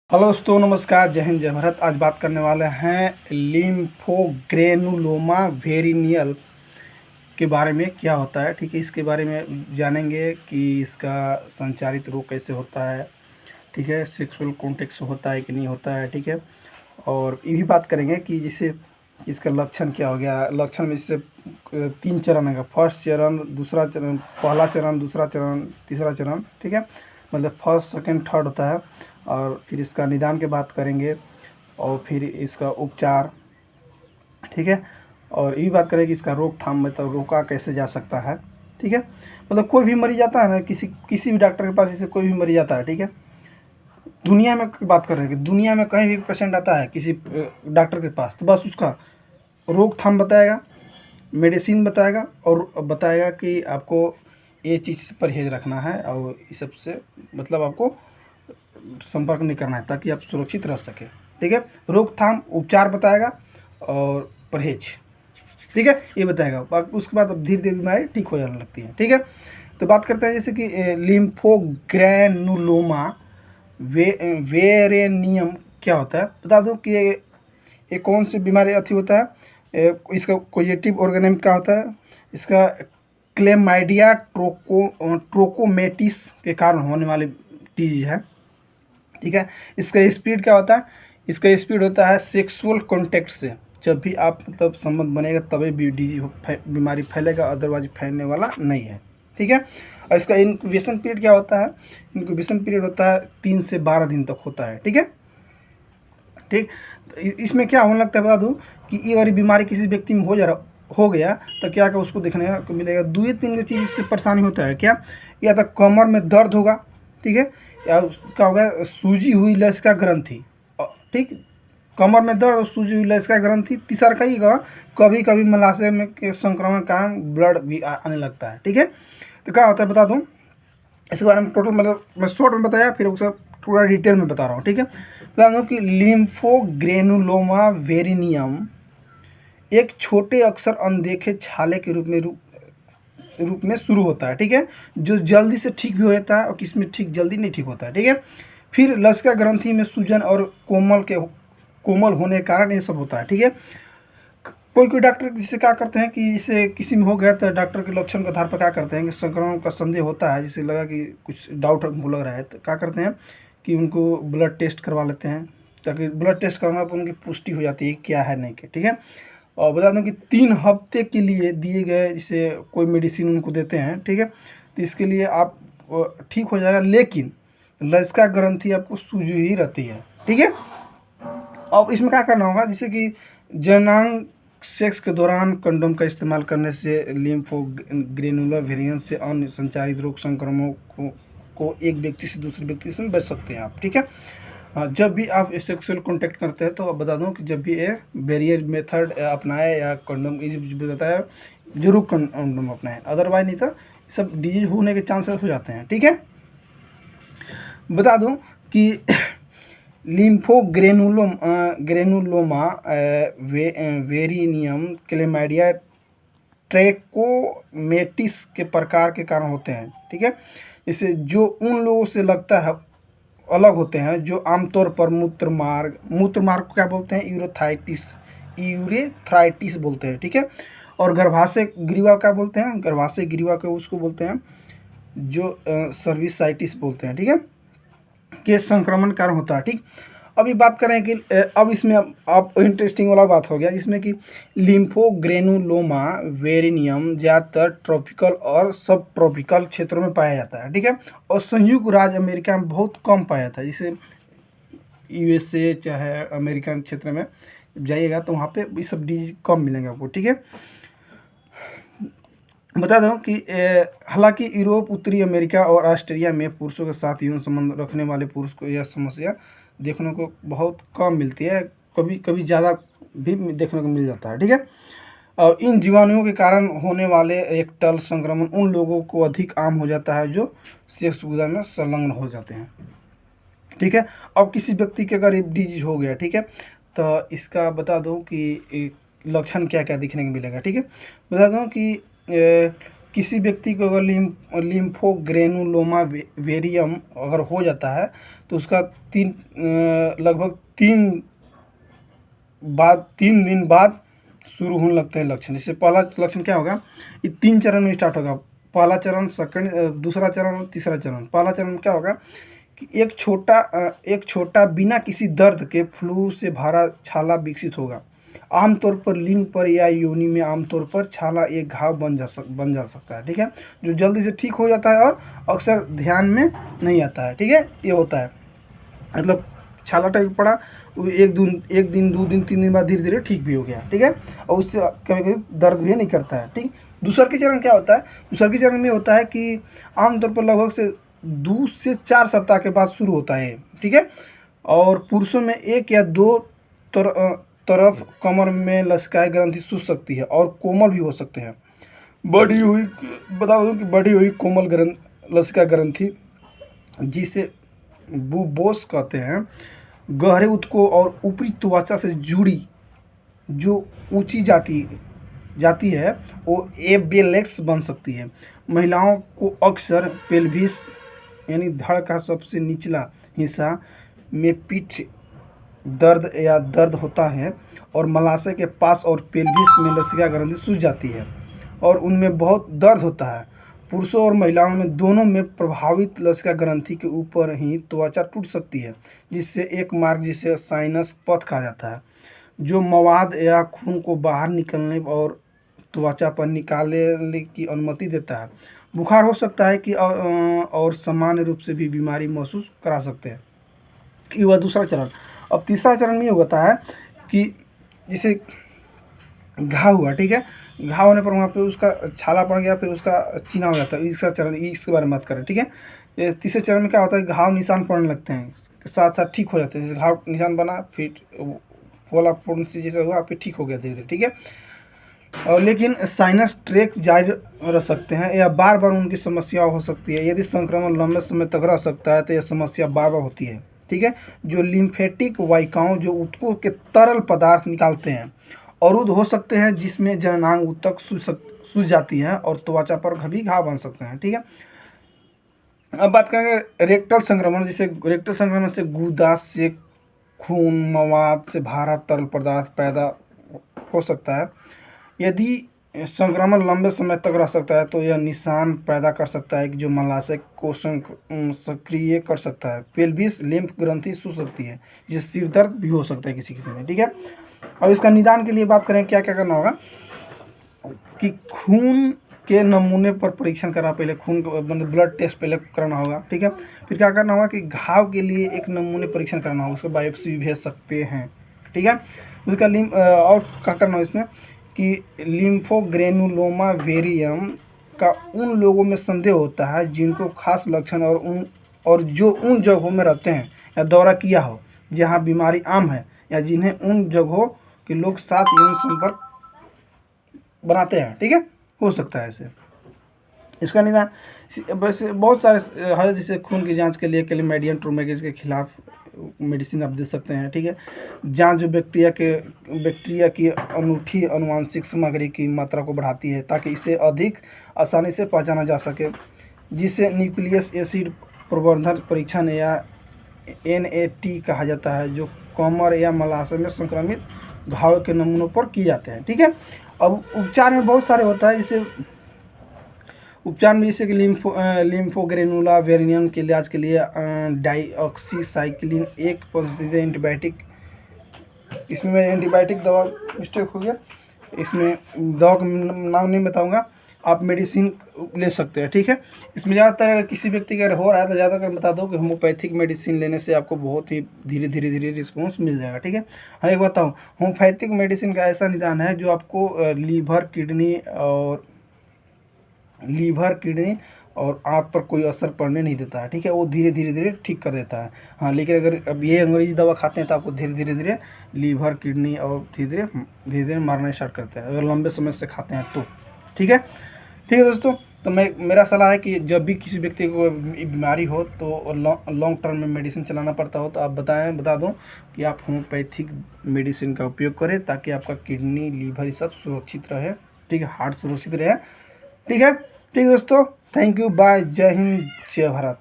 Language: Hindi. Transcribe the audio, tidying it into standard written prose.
हेलो दोस्तों, नमस्कार, जय हिंद, जय भारत। आज बात करने वाले हैं लिम्फोग्रेनुलोमा वेरिनियल के बारे में। क्या होता है, ठीक है, इसके बारे में जानेंगे कि इसका संचारित रोग कैसे होता है, ठीक है, सेक्सुअल कॉन्टेक्ट होता है कि नहीं होता है, ठीक है। और ये भी बात करेंगे कि जैसे इसका लक्षण क्या हो गया। लक्षण में जैसे 3 चरण है, फर्स्ट चरण, दूसरा चरण, पहला चरण, दूसरा चरण, तीसरा चरण, ठीक है। मतलब फर्स्ट, सेकंड, थर्ड होता है। और फिर इसका निदान की बात करेंगे और फिर इसका उपचार, ठीक है। और ये भी बात करें कि इसका रोकथाम, मतलब रोका कैसे जा सकता है, ठीक है। मतलब कोई भी मरीज आता है ना, किसी भी डॉक्टर के पास, जैसे कोई भी मरीज आता है, ठीक है, दुनिया में बात कर रहे हैं कि दुनिया में कहीं भी पेशेंट आता है किसी डॉक्टर के पास, तो बस उसका रोकथाम बताएगा, मेडिसिन बताएगा और बताएगा कि आपको ये चीज़ से परहेज़ रखना है और इस सब से मतलब आपको संपर्क नहीं करना है ताकि आप सुरक्षित रह सकें, ठीक है। रोकथाम, उपचार बताएगा और परहेज, ठीक है, ये बताएगा। उसके बाद अब धीरे धीरे बीमारी ठीक हो जाने लगती है, ठीक है। तो बात करते हैं जैसे कि लिम्फोग्रेनुलोमा वेरेनियम क्या होता है। बता दूं कि ये कौन सी बीमारी अथी होता है। इसका कोजेटिव ऑर्गेनिज्म क्या होता है। इसका क्लेमाइडिया ट्रोकोमेटिस के कारण होने वाली डिजीज है, ठीक है। इसका स्पीड क्या होता है। इसका स्पीड होता है सेक्सुअल कॉन्टैक्ट से। जब भी आप मतलब संबंध बनेगा तभी बीमारी फैलेगा, अदरवाइज फैलने वाला नहीं है, ठीक है। और इसका इंक्यूबेशन पीरियड क्या होता है। इंक्यूबेशन पीरियड होता है 3 से 12 दिन तक होता है, ठीक है, ठीक। तो इसमें क्या होने लगता है, बता दूँ कि ये अगर बीमारी किसी व्यक्ति में हो गया तो क्या क्या उसको देखने को मिलेगा। 2 या 3 चीज़ से परेशानी होता है। क्या, या तो कमर में दर्द होगा, ठीक है, या क्या होगा, सूजी हुई लसिका ग्रंथि, ठीक, कमर में दर्द और सूजी हुई लसिका ग्रंथि। तीसरा का ही कभी कभी मलाशय में के संक्रमण के कारण ब्लड भी आने लगता है, ठीक है। तो क्या होता है बता दूँ इसके बारे में। टोटल मतलब मैं शॉर्ट में बताया, फिर उसका पूरा डिटेल में बता रहा हूँ, ठीक है। बता दूँ कि लिम्फोग्रेनुलोमा वेरिनियम एक छोटे अक्सर अनदेखे छाले के रूप में शुरू होता है, ठीक है, जो जल्दी से ठीक भी हो जाता है और किसमें ठीक जल्दी नहीं ठीक होता है, ठीक है। फिर लसिका ग्रंथि में सूजन और कोमल होने के कारण ये सब होता है, ठीक है। कोई कोई डॉक्टर जिसे क्या करते हैं कि जैसे किसी में हो गया तो डॉक्टर के लक्षण के आधार पर क्या करते हैं कि संक्रमण का संदेह होता है, जिसे लगा कि कुछ डाउट हमको लग रहा है, तो क्या करते हैं कि उनको ब्लड टेस्ट करवा लेते हैं, ताकि ब्लड टेस्ट करवाने पर उनकी पुष्टि हो जाती है क्या है नहीं क्या, ठीक है। और बता दूं कि 3 हफ्ते के लिए दिए गए जैसे कोई मेडिसिन उनको देते हैं, ठीक है, तो इसके लिए आप ठीक हो जाएगा, लेकिन लसिका ग्रंथि आपको सूजी ही रहती है, ठीक है। अब इसमें क्या करना होगा, जैसे कि जननांग सेक्स के दौरान कंडोम का इस्तेमाल करने से लिम्फोग्रेनुलर वेरिएंट से अन्य संचारित रोग संक्रमणों को एक व्यक्ति से दूसरे व्यक्ति से बच सकते हैं आप, ठीक है। जब भी आप सेक्सुअल कॉन्टैक्ट करते हैं तो अब बता दूं कि जब भी ये बैरियर मेथड अपनाए या कंडोम बताया जरूर कंडोम अपनाएं, अदरवाइज नहीं तो सब डिजीज होने के चांसेस हो जाते हैं, ठीक है। बता दूं कि ग्रेनुलोमा वेरिनियम क्लेमाइडिया ट्रैकोमेटिस के प्रकार के कारण होते हैं, ठीक है। जैसे जो उन लोगों से लगता है अलग होते हैं जो आमतौर पर मूत्रमार्ग को क्या बोलते हैं, यूरेथ्राइटिस बोलते हैं, ठीक है। और गर्भाशय ग्रीवा क्या बोलते हैं, गर्भाशय ग्रीवा को उसको बोलते हैं जो सर्विसाइटिस बोलते हैं, ठीक है, के संक्रमण कारण होता है, ठीक। अभी बात करें कि अब इसमें अब इंटरेस्टिंग वाला बात हो गया जिसमें कि लिम्फोग्रेनुलोमा वेरिनियम ज़्यादातर ट्रॉपिकल और सब ट्रॉपिकल क्षेत्रों में पाया जाता है, ठीक है, और संयुक्त राज्य अमेरिका में बहुत कम पाया जाता है। जैसे यूएसए चाहे अमेरिकन क्षेत्र में जाइएगा तो वहाँ पे ये सब डिजीज कम मिलेंगे आपको, ठीक है। बता दूं कि हालांकि यूरोप, उत्तरी अमेरिका और ऑस्ट्रेलिया में पुरुषों के साथ यौन संबंध रखने वाले पुरुष को यह समस्या देखने को बहुत कम मिलती है, कभी कभी ज़्यादा भी देखने को मिल जाता है, ठीक है। और इन जीवाणुओं के कारण होने वाले रेक्टल संक्रमण उन लोगों को अधिक आम हो जाता है जो सेक्स गुदा में संलग्न हो जाते हैं, ठीक है। अब किसी व्यक्ति के अगर डिजीज हो गया, ठीक है, तो इसका बता दूं कि लक्षण क्या क्या दिखने को मिलेगा, ठीक है। बता दूं कि किसी व्यक्ति को अगर लिम्फोग्रेनुलोमा वेरियम अगर हो जाता है तो उसका लगभग 3 दिन बाद शुरू होने लगते हैं लक्षण। जैसे पहला लक्षण क्या होगा, ये 3 चरण में स्टार्ट होगा। पहला चरण, सेकंड, दूसरा चरण और तीसरा चरण। पहला चरण में क्या होगा कि एक छोटा बिना किसी दर्द के फ्लू से भरा छाला विकसित होगा। आमतौर पर लिंग पर या योनि में आमतौर पर छाला एक घाव बन जा सकता है, ठीक है, जो जल्दी से ठीक हो जाता है और अक्सर ध्यान में नहीं आता है, ठीक है। ये होता है मतलब छाला टाइप पड़ा, एक दिन 2 दिन 3 दिन बाद धीरे धीरे ठीक भी हो गया, ठीक है, और उससे कभी कभी दर्द भी नहीं करता है, ठीक। दूसरा के चरण क्या होता है, दूसरा के चरण में होता है कि आमतौर पर लगभग से 2 से 4 सप्ताह के बाद शुरू होता है, ठीक है। और पुरुषों में 1 या 2 तरफ कमर में लसिकाई ग्रंथि सूज सकती है और कोमल भी हो सकते हैं। बता दूं कि बढ़ी हुई कोमल लसिका ग्रंथि, जिसे बुबोस कहते हैं, गहरे ऊतकों और ऊपरी त्वचा से जुड़ी जो ऊंची जाती है वो एबेलेक्स बन सकती है। महिलाओं को अक्सर पेल्विस यानी धड़ का सबसे निचला हिस्सा में पीठ दर्द होता है और मलाशय के पास और पेल्विस में लसिका ग्रंथि सूज जाती है और उनमें बहुत दर्द होता है। पुरुषों और महिलाओं में दोनों में प्रभावित लसिका ग्रंथि के ऊपर ही त्वचा टूट सकती है, जिससे एक मार्ग जिसे साइनस पथ कहा जाता है, जो मवाद या खून को बाहर निकलने और त्वचा पर निकालने की अनुमति देता है। बुखार हो सकता है कि और सामान्य रूप से भी बीमारी महसूस करा सकते हैं। ये हुआ दूसरा चरण। अब तीसरा चरण में ये होता है कि जैसे घाव हुआ, ठीक है, घाव होने पर वहाँ पे उसका छाला पड़ गया, फिर उसका चीना हो जाता है। इसका चरण, इसके बारे में बात करें, ठीक है। ये तीसरे चरण में क्या होता है, घाव निशान पड़ने लगते हैं, साथ साथ ठीक हो जाते हैं। जैसे घाव निशान बना, फिर फोला पूर्ण से जैसे हुआ, फिर ठीक हो गया धीरे धीरे, ठीक है। और लेकिन साइनस ट्रैक जारी रह सकते हैं या बार बार उनकी समस्या हो सकती है। यदि संक्रमण लंबे समय तक रह सकता है तो यह समस्या बार बार होती है, ठीक है। जो लिम्फेटिक वाहिकाओं जो ऊतकों के तरल पदार्थ निकालते हैं अवरुद्ध हो सकते हैं, जिसमें जननांग ऊतक सूज जाती है और त्वचा पर भी घाव बन सकते हैं, ठीक है। अब बात करेंगे रेक्टल संक्रमण। जैसे रेक्टल संक्रमण से गुदा से खून, मवाद से भरा तरल पदार्थ पैदा हो सकता है। यदि संक्रमण लंबे समय तक रह सकता है तो यह निशान पैदा कर सकता है कि जो मलाशय को सक्रिय कर सकता है। पेल्विस लिम्फ ग्रंथि सूज सकती है, जिससे सिर दर्द भी हो सकता है किसी में, ठीक है। अब इसका निदान के लिए बात करें, क्या क्या करना होगा कि खून के नमूने पर परीक्षण करा, पहले खून मतलब ब्लड टेस्ट पहले कराना होगा, ठीक है। फिर क्या करना होगा कि घाव के लिए एक नमूने परीक्षण कराना होगा, उसको बायोप्सी भी भेज सकते हैं, ठीक है। उसका और क्या करना है इसमें कि लिम्फोग्रेनुलोमा वेरियम का उन लोगों में संदेह होता है जिनको खास लक्षण और जो उन जगहों में रहते हैं या दौरा किया हो जहां बीमारी आम है, या जिन्हें उन जगहों के लोग साथ यौन संपर्क बनाते हैं, ठीक है, हो सकता है ऐसे। इसका निदान वैसे बहुत सारे है, जैसे खून की जांच के लिए क्लैमिडियम ट्रोमेगेज के खिलाफ मेडिसिन आप दे सकते हैं, ठीक है। जांच जो बैक्टीरिया की अनूठी अनुवांशिक सामग्री की मात्रा को बढ़ाती है ताकि इसे अधिक आसानी से पहचाना जा सके, जिसे न्यूक्लियस एसिड प्रवर्धन परीक्षण या NAT कहा जाता है, जो कमर या मलाशय में संक्रमित घाव के नमूनों पर किए जाते हैं, ठीक है। अब उपचार में बहुत सारे होता है, जैसे उपचार में जैसे कि लिम्फोग्रेनुला वेरियम के इलाज के लिए डाइऑक्सीसाइक्लिन एक पसंदीदा एंटीबायोटिक। इसमें मैं एंटीबायोटिक दवा मिस्टेक हो गया, इसमें दवा का नाम नहीं बताऊंगा, आप मेडिसिन ले सकते हैं, ठीक है। इसमें ज़्यादातर अगर किसी व्यक्ति का अगर हो रहा है तो ज़्यादातर बता दो कि होम्योपैथिक मेडिसिन लेने से आपको बहुत ही धीरे धीरे रिस्पॉन्स मिल जाएगा, ठीक है। हाँ, एक बताऊँ, होम्योपैथिक मेडिसिन का ऐसा निदान है जो आपको लीवर किडनी और आँख पर कोई असर पड़ने नहीं देता है, ठीक है। वो धीरे धीरे ठीक कर देता है। हाँ, लेकिन अगर अब ये अंग्रेजी दवा खाते हैं तो आपको धीरे धीरे लीवर किडनी और धीरे धीरे मारना स्टार्ट करता है, अगर लंबे समय से खाते हैं तो, ठीक है। ठीक है दोस्तों, तो मेरा सलाह है कि जब भी किसी व्यक्ति को बीमारी हो तो लॉन्ग टर्म में मेडिसिन चलाना पड़ता हो तो आप बता दूं कि आप होम्योपैथिक मेडिसिन का उपयोग करें, ताकि आपका किडनी, लीवर ये सब सुरक्षित रहे, ठीक है, हार्ट सुरक्षित रहे, ठीक है। ठीक है दोस्तों, थैंक यू, बाय, जय हिंद, जय भारत।